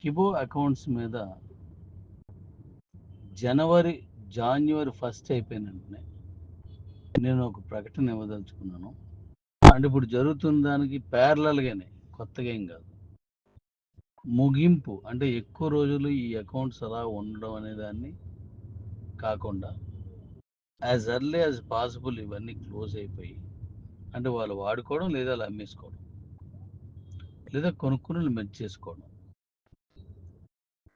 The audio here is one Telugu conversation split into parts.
కిబో అకౌంట్స్ మీద జాన్యువరి 1 అయిపోయిన వెంటనే నేను ఒక ప్రకటన ఇవ్వదలుచుకున్నాను. అంటే ఇప్పుడు జరుగుతున్న దానికి ప్యారలల్గానే, కొత్తగా ఏం కాదు. ముగింపు అంటే ఎక్కువ రోజులు ఈ అకౌంట్స్ అలా ఉండడం అనే దాన్ని కాకుండా యాజ్ ఎర్లీ యాజ్ పాసిబుల్ ఇవన్నీ క్లోజ్ అయిపోయి, అంటే వాళ్ళు వాడుకోవడం లేదా అలా అమ్మేసుకోవడం లేదా కొనుక్కుని మెర్జ్ చేసుకోవడం.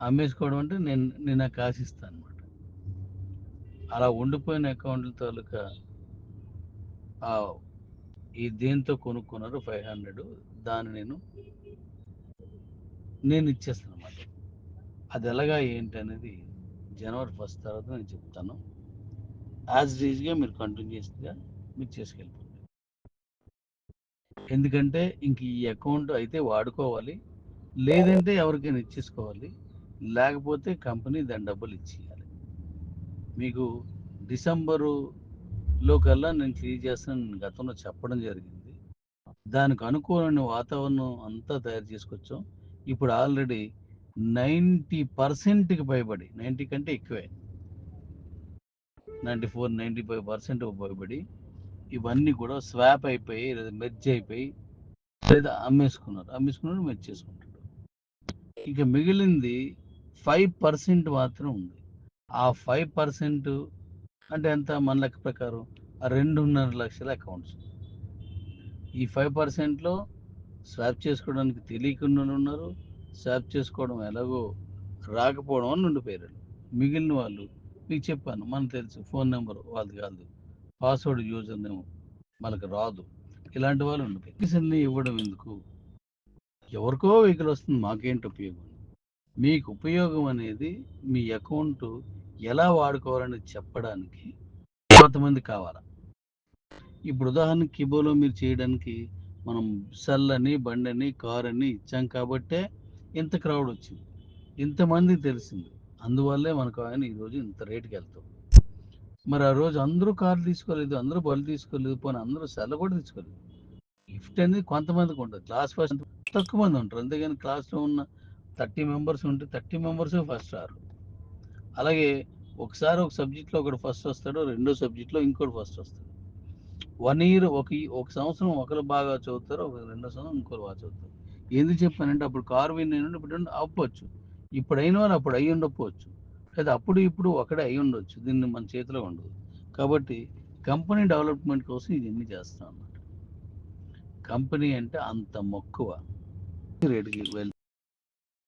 అమ్మేసుకోవడం అంటే నేను నాకు ఆశిస్తాను అనమాట. అలా ఉండిపోయిన అకౌంట్ల తాలూకా ఆ ఈ దేంతో కొనుక్కున్నారు 500, దాన్ని నేను ఇచ్చేస్తాను అనమాట. అది ఎలాగా ఏంటి అనేది జనవరి 1 తర్వాత నేను చెప్తాను. యాజ్ రీజ్గా మీరు కంటిన్యూస్గా మీరు చేసుకెళ్ళిపోండి. ఎందుకంటే ఇంక ఈ అకౌంట్ అయితే వాడుకోవాలి, లేదంటే ఎవరికైనా ఇచ్చేసుకోవాలి, లేకపోతే కంపెనీ దాని డబ్బులు ఇచ్చేయాలి. మీకు డిసెంబరులో కల్లా నేను క్లియర్ చేస్తానని గతంలో చెప్పడం జరిగింది. దానికి అనుకూలమైన వాతావరణం అంతా తయారు చేసుకొచ్చాం. ఇప్పుడు ఆల్రెడీ 90%కి పైబడి, 90 కంటే ఎక్కువే, 94-95% పైబడి ఇవన్నీ కూడా స్వాప్ అయిపోయి లేదా మెర్జ్ అయిపోయి లేదా అమ్మేసుకున్నాడు మెర్జ్ చేసుకుంటాడు. ఇక మిగిలింది 5% మాత్రం ఉంది. ఆ 5% అంటే ఎంత మన లెక్క ప్రకారం 2.5 లక్షల అకౌంట్స్. ఈ 5%లో స్వాప్ చేసుకోవడానికి తెలియకుండా ఉన్నారు, స్వాప్ చేసుకోవడం ఎలాగో రాకపోవడం అని ఉండిపోయారు. మిగిలిన వాళ్ళు మీకు చెప్పాను, మనకు తెలుసు ఫోన్ నెంబర్ వాళ్ళది కాదు, పాస్వర్డ్ యూజర్ నేమ్ మనకు రాదు, ఇలాంటి వాళ్ళు ఉండిపోయారు. ఇవ్వడం ఎందుకు? ఎవరికో వెహికల్ వస్తుంది, మాకేంటి ఉపయోగం? మీకు ఉపయోగం అనేది మీ అకౌంట్ ఎలా వాడుకోవాలని చెప్పడానికి కొంతమంది కావాలి. ఇప్పుడు ఉదాహరణకి కిబోలో మీరు చేయడానికి మనం సెల్ అని, బండి అని, కార్ అని ఇచ్చాం కాబట్టే ఇంత క్రౌడ్ వచ్చింది, ఇంతమంది తెలిసింది. అందువల్లే మనకు ఆయన ఈరోజు ఇంత రేటుకి వెళ్తాం. మరి ఆ రోజు అందరూ కార్లు తీసుకోలేదు, అందరూ బళ్ళు తీసుకోలేదు, పోనీ అందరూ సెల్ కూడా తీసుకోలేదు. గిఫ్ట్ అనేది కొంతమందికి ఉంటుంది. క్లాస్ ఫస్ట్ తక్కువ మంది ఉంటారు, అంతేగాని క్లాస్లో ఉన్న 30 మెంబర్స్ ఉంటే 30 మెంబర్స్ ఫస్ట్ రారు. అలాగే ఒకసారి ఒక సబ్జెక్ట్లో ఒకడు ఫస్ట్ వస్తాడు, రెండో సబ్జెక్ట్లో ఇంకోటి ఫస్ట్ వస్తాడు. 1 ఇయర్ ఒక సంవత్సరం ఒకరు బాగా చదువుతారు, ఒక రెండో సంవత్సరం ఇంకోరు బాగా చదువుతారు. ఎందుకు చెప్పానంటే అప్పుడు కారు విన్ అయిన ఇప్పుడు అవ్వచ్చు, ఇప్పుడు అయిన వాళ్ళు అప్పుడు అయ్యి ఉండకపోవచ్చు, లేదా అప్పుడు ఇప్పుడు ఒకడే అయి ఉండొచ్చు. దీన్ని మన చేతిలో ఉండదు. కాబట్టి కంపెనీ డెవలప్మెంట్ కోసం ఇవన్నీ చేస్తాం అన్నమాట. కంపెనీ అంటే అంత మక్కువ రేటుకి వెళ్ళి